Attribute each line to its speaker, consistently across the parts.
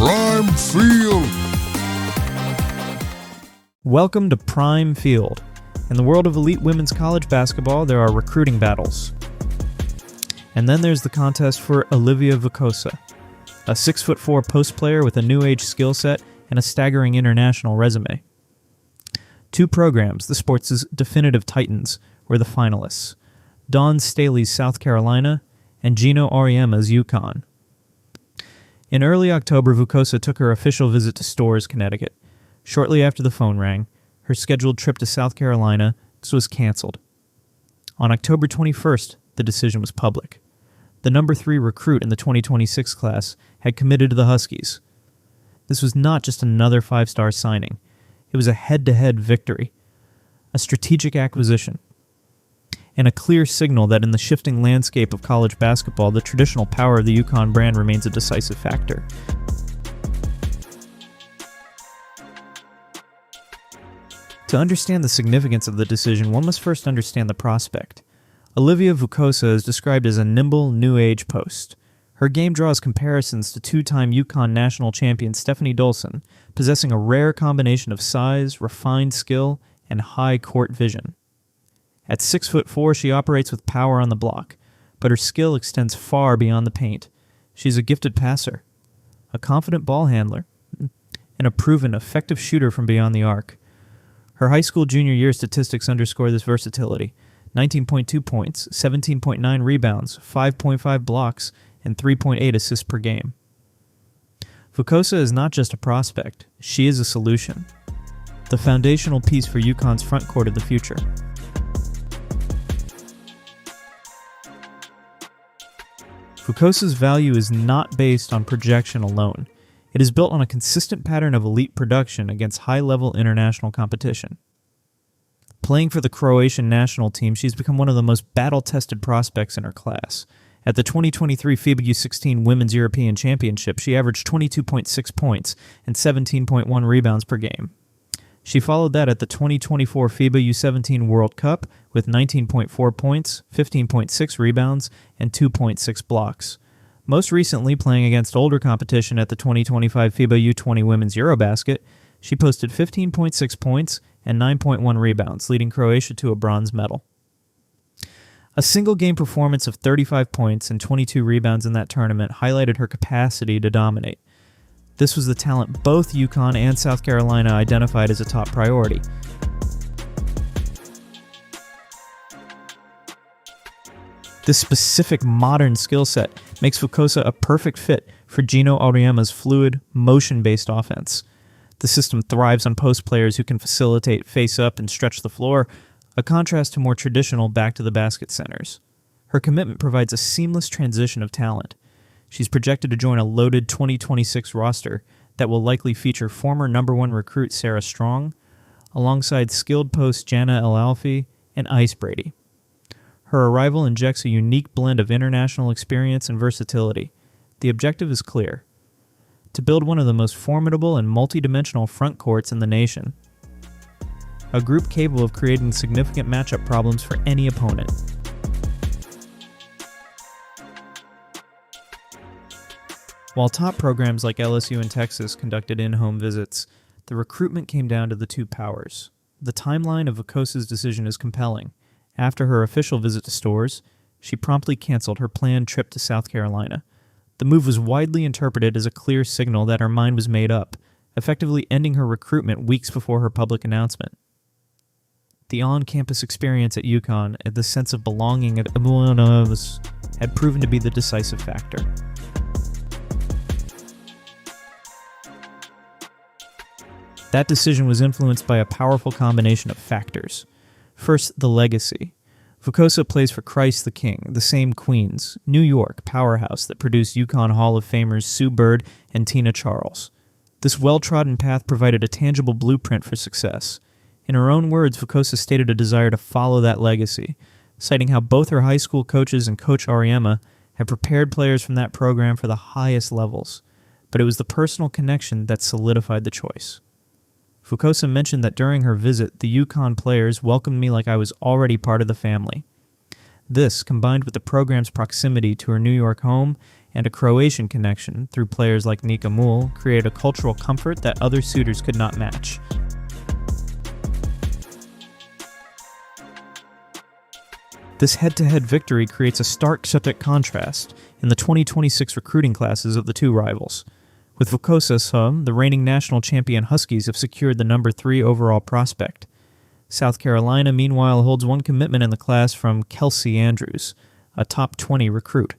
Speaker 1: Prime Field.
Speaker 2: Welcome to Prime Field. In the world of elite women's college basketball, there are recruiting battles. And then there's the contest for Olivia Vukosa, a 6'4" post player with a new age skill set and a staggering international resume. Two programs, the sports' definitive titans, were the finalists: Dawn Staley's South Carolina and Geno Auriemma's UConn. In early October, Vukosa took her official visit to Storrs, Connecticut. Shortly after the phone rang, her scheduled trip to South Carolina was canceled. On October 21st, the decision was public. The number 3 recruit in the 2026 class had committed to the Huskies. This was not just another 5-star signing. It was a head-to-head victory, a strategic acquisition, and a clear signal that in the shifting landscape of college basketball, the traditional power of the UConn brand remains a decisive factor. To understand the significance of the decision, one must first understand the prospect. Olivia Vukosa is described as a nimble, new-age post. Her game draws comparisons to two-time UConn national champion Stephanie Dolson, possessing a rare combination of size, refined skill, and high court vision. At 6'4", she operates with power on the block, but her skill extends far beyond the paint. She's a gifted passer, a confident ball handler, and a proven effective shooter from beyond the arc. Her high school junior year statistics underscore this versatility: 19.2 points, 17.9 rebounds, 5.5 blocks, and 3.8 assists per game. Vukosa is not just a prospect, she is a solution. The foundational piece for UConn's front court of the future. Vukosa's value is not based on projection alone. It is built on a consistent pattern of elite production against high-level international competition. Playing for the Croatian national team, she's become one of the most battle-tested prospects in her class. At the 2023 FIBA U16 Women's European Championship, she averaged 22.6 points and 17.1 rebounds per game. She followed that at the 2024 FIBA U17 World Cup with 19.4 points, 15.6 rebounds, and 2.6 blocks. Most recently, playing against older competition at the 2025 FIBA U20 Women's Eurobasket, she posted 15.6 points and 9.1 rebounds, leading Croatia to a bronze medal. A single-game performance of 35 points and 22 rebounds in that tournament highlighted her capacity to dominate. This was the talent both UConn and South Carolina identified as a top priority. This specific modern skill set makes Vukosa a perfect fit for Geno Auriemma's fluid, motion-based offense. The system thrives on post players who can facilitate, face up, and stretch the floor, a contrast to more traditional back-to-the-basket centers. Her commitment provides a seamless transition of talent. She's projected to join a loaded 2026 roster that will likely feature former number 1 recruit Sarah Strong, alongside skilled posts Jana El-Alfi and Ice Brady. Her arrival injects a unique blend of international experience and versatility. The objective is clear: to build one of the most formidable and multi-dimensional front courts in the nation. A group capable of creating significant matchup problems for any opponent. While top programs like LSU and Texas conducted in-home visits, the recruitment came down to the two powers. The timeline of Vukosa's decision is compelling. After her official visit to Storrs, she promptly canceled her planned trip to South Carolina. The move was widely interpreted as a clear signal that her mind was made up, effectively ending her recruitment weeks before her public announcement. The on-campus experience at UConn and the sense of belonging at Buenos had proven to be the decisive factor. That decision was influenced by a powerful combination of factors. First, the legacy. Vukosa plays for Christ the King, the same Queens, New York powerhouse that produced UConn Hall of Famers Sue Bird and Tina Charles. This well-trodden path provided a tangible blueprint for success. In her own words, Vukosa stated a desire to follow that legacy, citing how both her high school coaches and Coach Auriemma had prepared players from that program for the highest levels. But it was the personal connection that solidified the choice. Vukosa mentioned that during her visit, the UConn players welcomed me like I was already part of the family. This, combined with the program's proximity to her New York home and a Croatian connection through players like Nika Mul create a cultural comfort that other suitors could not match. This head-to-head victory creates a stark contrast in the 2026 recruiting classes of the two rivals. With Vukosa, the reigning national champion Huskies have secured the number 3 overall prospect. South Carolina, meanwhile, holds one commitment in the class from Kelsey Andrews, a top 20 recruit.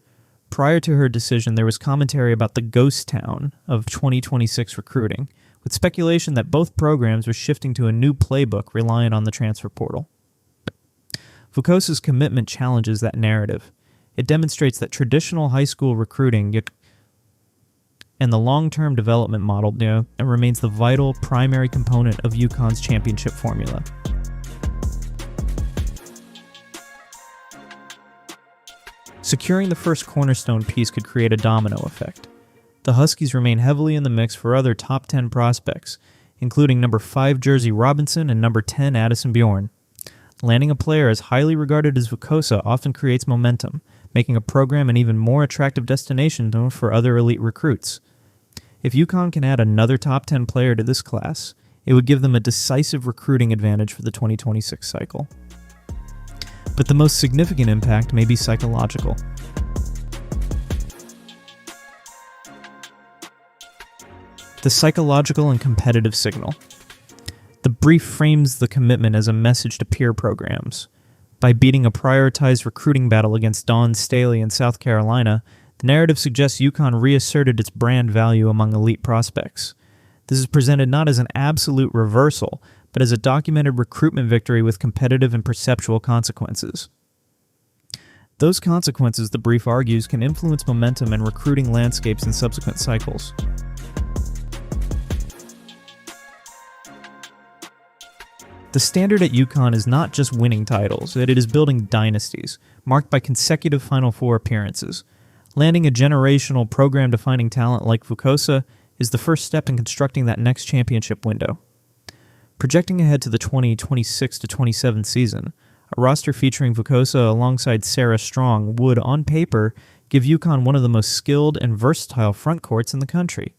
Speaker 2: Prior to her decision, there was commentary about the ghost town of 2026 recruiting, with speculation that both programs were shifting to a new playbook reliant on the transfer portal. Vukosa's commitment challenges that narrative. It demonstrates that traditional high school recruiting and the long-term development model remains the vital primary component of UConn's championship formula. Securing the first cornerstone piece could create a domino effect. The Huskies remain heavily in the mix for other top 10 prospects, including number 5 Jersey Robinson and number 10 Addison Bjorn. Landing a player as highly regarded as Vukosa often creates momentum, making a program an even more attractive destination for other elite recruits. If UConn can add another top 10 player to this class, it would give them a decisive recruiting advantage for the 2026 cycle. But the most significant impact may be psychological. The psychological and competitive signal. The brief frames the commitment as a message to peer programs. By beating a prioritized recruiting battle against Dawn Staley in South Carolina, the narrative suggests UConn reasserted its brand value among elite prospects. This is presented not as an absolute reversal, but as a documented recruitment victory with competitive and perceptual consequences. Those consequences, the brief argues, can influence momentum and recruiting landscapes in subsequent cycles. The standard at UConn is not just winning titles, it is building dynasties, marked by consecutive Final Four appearances. Landing a generational program-defining talent like Vukosa is the first step in constructing that next championship window. Projecting ahead to the 2026-27 season, a roster featuring Vukosa alongside Sarah Strong would, on paper, give UConn one of the most skilled and versatile front courts in the country.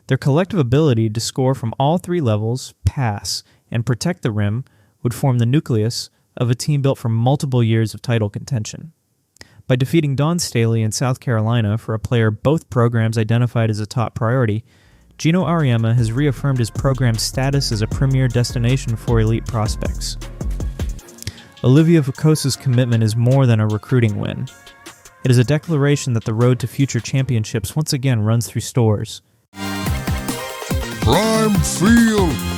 Speaker 2: Their collective ability to score from all 3 levels, pass, and protect the rim would form the nucleus of a team built for multiple years of title contention. By defeating Dawn Staley in South Carolina for a player both programs identified as a top priority, Geno Auriemma has reaffirmed his program's status as a premier destination for elite prospects. Olivia Vukosa's commitment is more than a recruiting win. It is a declaration that the road to future championships once again runs through stores.
Speaker 1: Prime Field!